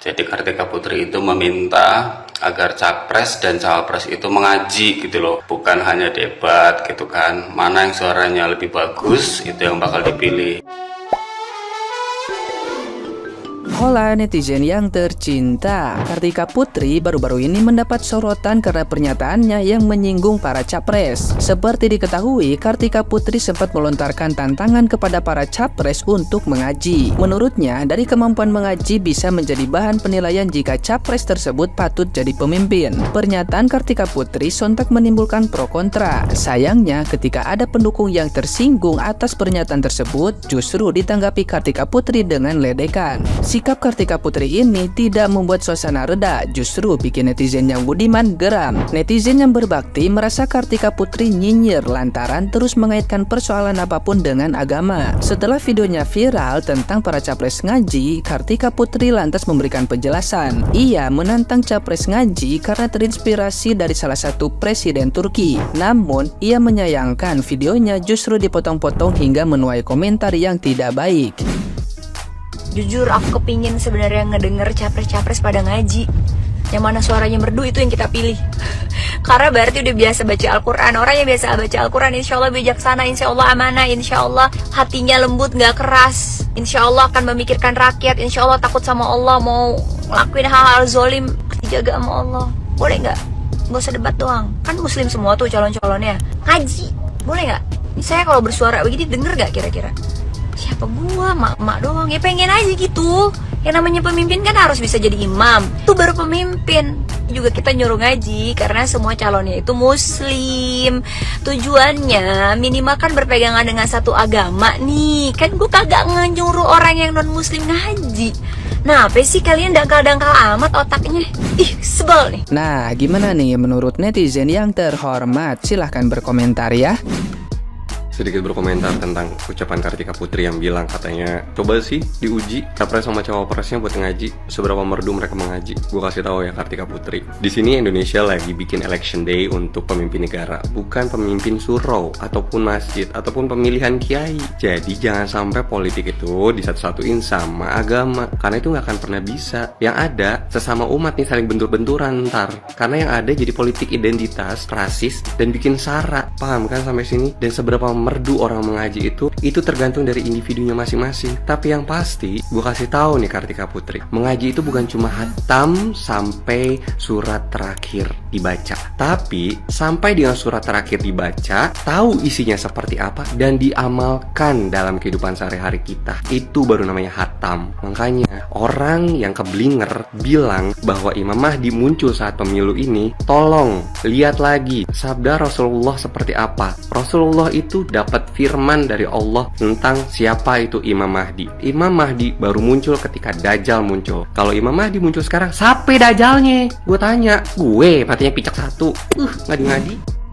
Jadi Kartika Putri itu meminta agar capres dan cawapres itu mengaji gitu loh, bukan hanya debat gitu kan. Mana yang suaranya lebih bagus itu yang bakal dipilih. Hola netizen yang tercinta, Kartika Putri baru-baru ini mendapat sorotan karena pernyataannya yang menyinggung para capres. Seperti diketahui, Kartika Putri sempat melontarkan tantangan kepada para capres untuk mengaji. Menurutnya, dari kemampuan mengaji bisa menjadi bahan penilaian jika capres tersebut patut jadi pemimpin. Pernyataan Kartika Putri sontak menimbulkan pro kontra. Sayangnya, ketika ada pendukung yang tersinggung atas pernyataan tersebut, justru ditanggapi Kartika Putri dengan ledekan. Sikap Kartika Putri ini tidak membuat suasana reda, justru bikin netizen yang budiman geram. Netizen yang berbakti merasa Kartika Putri nyinyir lantaran terus mengaitkan persoalan apapun dengan agama. Setelah videonya viral tentang para capres ngaji, Kartika Putri lantas memberikan penjelasan. Ia menantang capres ngaji karena terinspirasi dari salah satu presiden Turki. Namun, ia menyayangkan videonya justru dipotong-potong hingga menuai komentar yang tidak baik. Jujur aku kepingin sebenarnya ngedenger capres-capres pada ngaji. Yang mana suaranya merdu itu yang kita pilih. Karena berarti udah biasa baca Al-Quran. Orang yang biasa baca Al-Quran insya Allah bijaksana, insya Allah amanah, insya Allah hatinya lembut gak keras, insya Allah akan memikirkan rakyat, insya Allah takut sama Allah, mau ngelakuin hal-hal zolim dijaga sama Allah. Boleh gak? Gak usah debat doang. Kan muslim semua tuh calon-calonnya. Ngaji, boleh gak? Saya kalau bersuara begini denger gak kira-kira? Siapa gua, mak doang, ya pengen aja gitu. Yang namanya pemimpin kan harus bisa jadi imam, itu baru pemimpin. Juga kita nyuruh ngaji karena semua calonnya itu muslim. Tujuannya minimal kan berpegangan dengan satu agama nih. Kan gua kagak nyuruh orang yang non muslim ngaji. Nah, apa sih kalian dangkal-dangkal amat otaknya? Ih, sebel nih. Nah, gimana nih menurut netizen yang terhormat? Silahkan berkomentar ya. Sedikit berkomentar tentang ucapan Kartika Putri yang bilang katanya coba sih diuji capres sama cawapresnya buat ngaji, seberapa merdu mereka mengaji. Gue kasih tahu ya Kartika Putri, di sini Indonesia lagi bikin election day untuk pemimpin negara, bukan pemimpin surau ataupun masjid ataupun pemilihan kiai. Jadi jangan sampai politik itu disatu-satuin sama agama, karena itu nggak akan pernah bisa. Yang ada sesama umat nih saling bentur-benturan ntar, karena yang ada jadi politik identitas, rasis, dan bikin sara. Paham kan sampai sini? Dan seberapa merdu orang mengaji itu tergantung dari individunya masing-masing. Tapi yang pasti gue kasih tahu nih Kartika Putri, mengaji itu bukan cuma hatam sampai surat terakhir dibaca, tapi sampai dengan surat terakhir dibaca, tahu isinya seperti apa dan diamalkan dalam kehidupan sehari-hari kita, itu baru namanya hatam. Makanya orang yang keblinger bilang bahwa Imam Mahdi muncul saat pemilu ini, tolong lihat lagi sabda Rasulullah seperti apa. Rasulullah itu dapat firman dari Allah tentang siapa itu Imam Mahdi. Imam Mahdi baru muncul ketika Dajjal muncul. Kalau Imam Mahdi muncul sekarang, siapa Dajjalnya? Gue tanya, gue matinya picak satu. Ngadi-ngadi.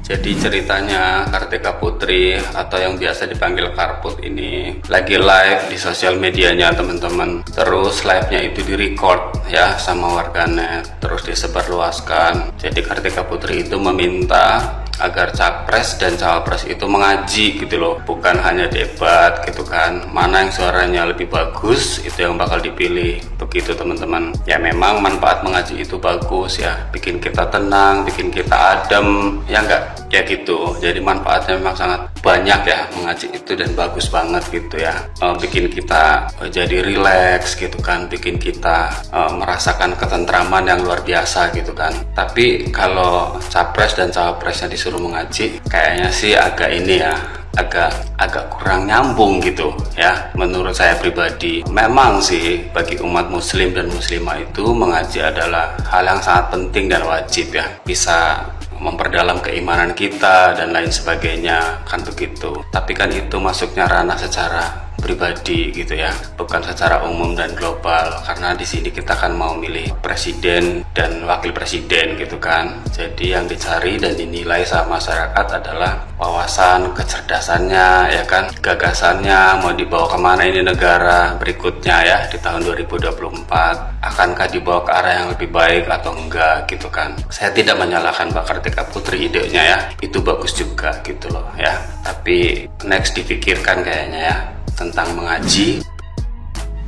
Jadi ceritanya Kartika Putri atau yang biasa dipanggil Karput ini lagi live di sosial medianya teman-teman. Terus live-nya itu direcord ya sama warganet, terus disebarluaskan. Jadi Kartika Putri itu meminta agar capres dan cawapres itu mengaji gitu loh, bukan hanya debat gitu kan. Mana yang suaranya lebih bagus itu yang bakal dipilih, begitu teman-teman. Ya memang manfaat mengaji itu bagus ya, bikin kita tenang, bikin kita adem, ya enggak? Ya gitu. Jadi manfaatnya memang sangat banyak ya mengaji itu, dan bagus banget gitu ya. Bikin kita jadi rileks gitu kan, bikin kita merasakan ketentraman yang luar biasa gitu kan. Tapi kalau capres dan cawapresnya disuruh mengaji, kayaknya sih agak ini ya, agak kurang nyambung gitu ya menurut saya pribadi. Memang sih bagi umat muslim dan muslimah itu mengaji adalah hal yang sangat penting dan wajib ya, bisa memperdalam keimanan kita dan lain sebagainya kan begitu. Tapi kan itu masuknya ranah secara pribadi gitu ya, bukan secara umum dan global, karena di sini kita kan mau milih presiden dan wakil presiden gitu kan. Jadi yang dicari dan dinilai sama masyarakat adalah wawasan, kecerdasannya ya kan, gagasannya mau dibawa kemana ini negara berikutnya ya di tahun 2024, akankah dibawa ke arah yang lebih baik atau enggak gitu kan. Saya tidak menyalahkan Mbak Kartika Putri, idenya ya itu bagus juga gitu loh ya, tapi next dipikirkan kayaknya ya tentang mengaji.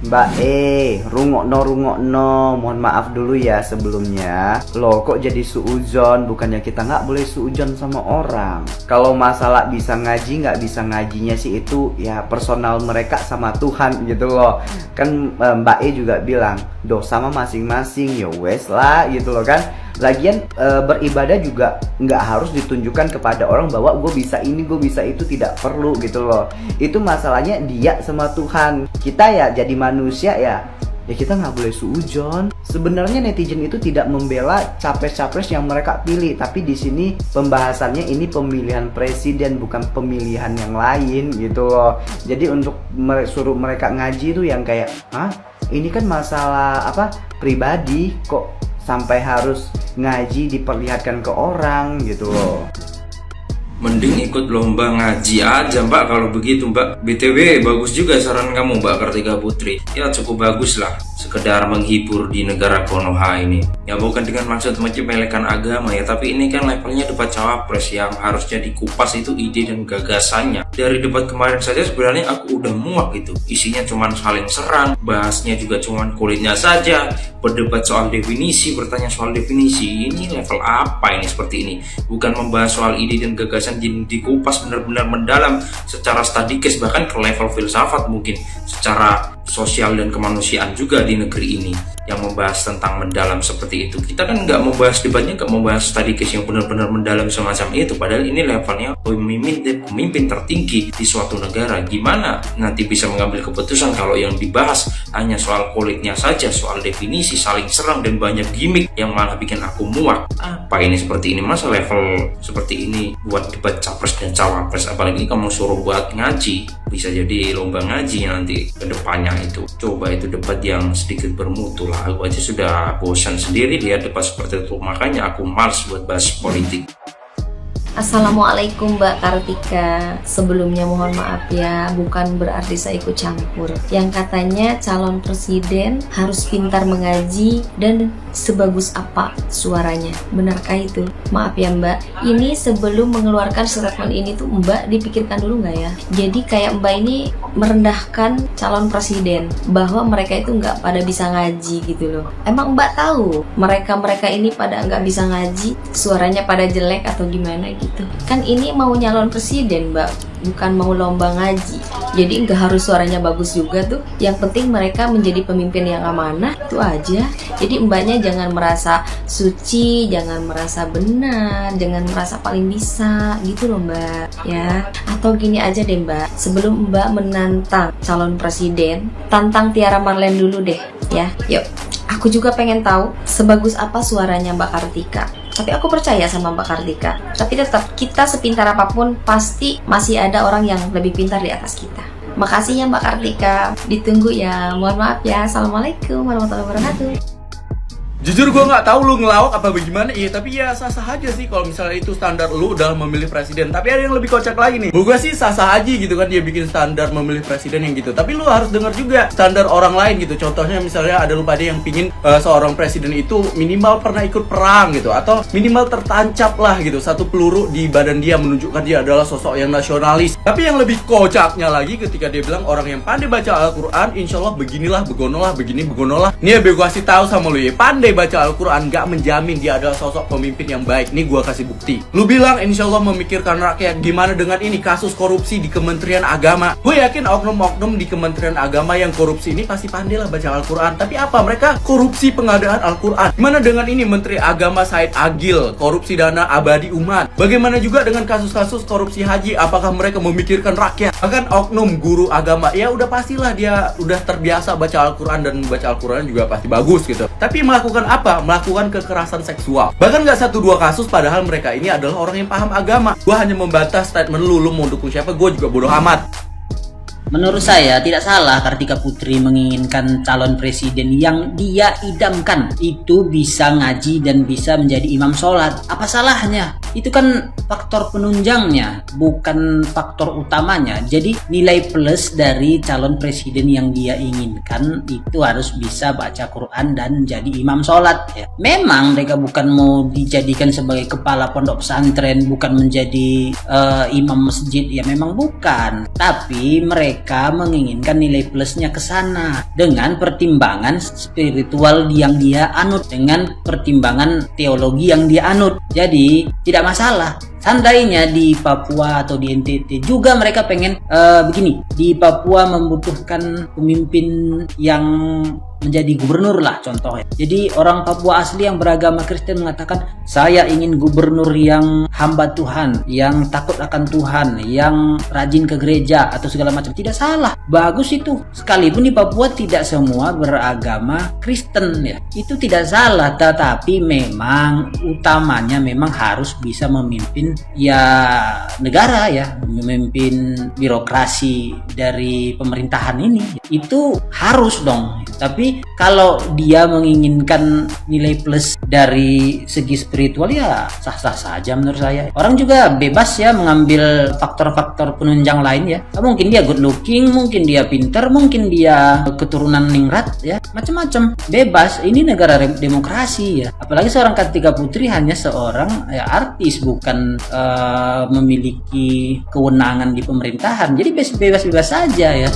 Mbak rungokno, mohon maaf dulu ya sebelumnya. Loh kok jadi suudzon? Bukannya kita nggak boleh suudzon sama orang. Kalau masalah bisa ngaji nggak bisa ngajinya sih itu ya personal mereka sama Tuhan gitu loh. Kan Mbak juga bilang dosa mah masing-masing, ya wes lah gitu loh kan. Lagian beribadah juga nggak harus ditunjukkan kepada orang bahwa gue bisa ini, gue bisa itu, tidak perlu gitu loh. Itu masalahnya dia sama Tuhan. Kita ya jadi manusia ya kita nggak boleh suudzon. Sebenarnya netizen itu tidak membela capres-capres yang mereka pilih, tapi di sini pembahasannya ini pemilihan presiden bukan pemilihan yang lain gitu loh. Jadi untuk suruh mereka ngaji itu yang kayak, ini kan masalah pribadi kok sampai harus ngaji diperlihatkan ke orang gitu loh. Mending ikut lomba ngaji aja Mbak kalau begitu Mbak. BTW bagus juga saran kamu Mbak Kartika Putri. Ya cukup bagus lah, sekedar menghibur di negara Konoha ini. Ya bukan dengan maksud menyepelekan agama ya, tapi ini kan levelnya debat cawapres yang harusnya dikupas itu ide dan gagasannya. Dari debat kemarin saja sebenarnya aku udah muak gitu. Isinya cuman saling serang, bahasnya juga cuman kulitnya saja, berdebat soal definisi, bertanya soal definisi. Ini level apa ini seperti ini? Bukan membahas soal ide dan gagasan, dikupas benar-benar mendalam secara stadikes, bahkan ke level filsafat mungkin, secara sosial dan kemanusiaan juga di negeri ini, yang membahas tentang mendalam seperti itu. Kita kan nggak membahas debatnya, nggak membahas stadikes yang benar-benar mendalam semacam itu, padahal ini levelnya pemimpin tertinggi di suatu negara. Gimana nanti bisa mengambil keputusan kalau yang dibahas hanya soal kulitnya saja, soal definisi, saling serang dan banyak gimmick yang malah bikin aku muak. Apa ini seperti ini? Masa level seperti ini buat debat capres dan cawapres? Apalagi kamu suruh buat ngaji, bisa jadi lomba ngaji nanti ke depannya itu. Coba itu debat yang sedikit bermutu lah. Aku aja sudah bosan sendiri lihat debat seperti itu, makanya aku males buat bahas politik. Assalamualaikum Mbak Kartika. Sebelumnya mohon maaf ya, bukan berarti saya ikut campur. Yang katanya calon presiden harus pintar mengaji dan sebagus apa suaranya. Benarkah itu? Maaf ya Mbak, ini sebelum mengeluarkan statement ini tuh Mbak dipikirkan dulu nggak ya? Jadi kayak Mbak ini merendahkan calon presiden, bahwa mereka itu nggak pada bisa ngaji gitu loh. Emang Mbak tahu mereka ini pada nggak bisa ngaji, suaranya pada jelek atau gimana gitu? Kan ini mau nyalon presiden Mbak, bukan mau lomba ngaji. Jadi nggak harus suaranya bagus juga tuh. Yang penting mereka menjadi pemimpin yang amanah, itu aja. Jadi Mbaknya jangan merasa suci, jangan merasa benar, jangan merasa paling bisa gitu loh Mbak ya. Atau gini aja deh Mbak, sebelum Mbak menantang calon presiden, tantang Tiara Marlene dulu deh ya. Yuk, aku juga pengen tahu sebagus apa suaranya Mbak Kartika. Tapi aku percaya sama Mbak Kartika. Tapi tetap, kita sepintar apapun pasti masih ada orang yang lebih pintar di atas kita. Makasih ya Mbak Kartika. Ditunggu ya. Mohon maaf ya. Assalamualaikum warahmatullahi wabarakatuh. Jujur gue nggak tahu lu ngelawak apa bagaimana, tapi ya sah-sah aja sih kalau misalnya itu standar lu dalam memilih presiden. Tapi ada yang lebih kocak lagi nih. Gue sih sah-sah aja gitu kan, dia bikin standar memilih presiden yang gitu. Tapi lu harus dengar juga standar orang lain gitu. Contohnya misalnya ada lu pada yang pingin seorang presiden itu minimal pernah ikut perang gitu, atau minimal tertancap lah gitu satu peluru di badan dia, menunjukkan dia adalah sosok yang nasionalis. Tapi yang lebih kocaknya lagi ketika dia bilang orang yang pandai baca Al-Quran insya Allah beginilah, begonolah, begini, begonolah. Nih ya gue kasih tahu sama lu ya, pandai baca Al-Quran gak menjamin dia adalah sosok pemimpin yang baik. Nih gua kasih bukti. Lu bilang insya Allah memikirkan rakyat, gimana dengan ini kasus korupsi di Kementerian Agama? Gue yakin oknum-oknum di Kementerian Agama yang korupsi ini pasti pandai lah baca Al-Quran. Tapi apa, mereka korupsi pengadaan Al-Quran. Gimana dengan ini Menteri Agama Said Agil, korupsi dana abadi umat? Bagaimana juga dengan kasus-kasus korupsi haji? Apakah mereka memikirkan rakyat? Bahkan oknum guru agama, ya udah pastilah dia udah terbiasa baca Al-Quran, dan baca Al-Quran juga pasti bagus gitu. Tapi melakukan apa? Melakukan kekerasan seksual. Bahkan gak 1-2 kasus, padahal mereka ini adalah orang yang paham agama. Gue hanya membantah statement lu mau dukung siapa, gue juga bodoh amat. Menurut saya tidak salah Kartika Putri menginginkan calon presiden yang dia idamkan itu bisa ngaji dan bisa menjadi imam sholat. Apa salahnya? itu kan faktor penunjangnya, bukan faktor utamanya. Jadi nilai plus dari calon presiden yang dia inginkan itu harus bisa baca Quran dan jadi imam sholat ya. Memang mereka bukan mau dijadikan sebagai kepala pondok pesantren, bukan menjadi imam masjid ya, memang bukan. Tapi mereka menginginkan nilai plusnya ke sana dengan pertimbangan spiritual yang dia anut, dengan pertimbangan teologi yang dia anut. Jadi tidak masalah. Seandainya di Papua atau di NTT juga mereka pengen begini, di Papua membutuhkan pemimpin yang menjadi gubernur lah contohnya. Jadi orang Papua asli yang beragama Kristen mengatakan, saya ingin gubernur yang hamba Tuhan, yang takut akan Tuhan, yang rajin ke gereja atau segala macam. Tidak salah, bagus itu. Sekalipun di Papua tidak semua beragama Kristen ya, itu tidak salah. Tetapi memang utamanya memang harus bisa memimpin ya negara ya, memimpin birokrasi dari pemerintahan ini. Itu harus dong. Tapi kalau dia menginginkan nilai plus dari segi spiritual ya sah-sah saja menurut saya. Orang juga bebas ya mengambil faktor-faktor penunjang lain ya. Mungkin dia good looking, mungkin dia pinter, mungkin dia keturunan ningrat ya, macam-macam. Bebas, ini negara demokrasi ya. Apalagi seorang Kartika Putri hanya seorang ya, artis, bukan memiliki kewenangan di pemerintahan. Jadi bebas-bebas saja ya.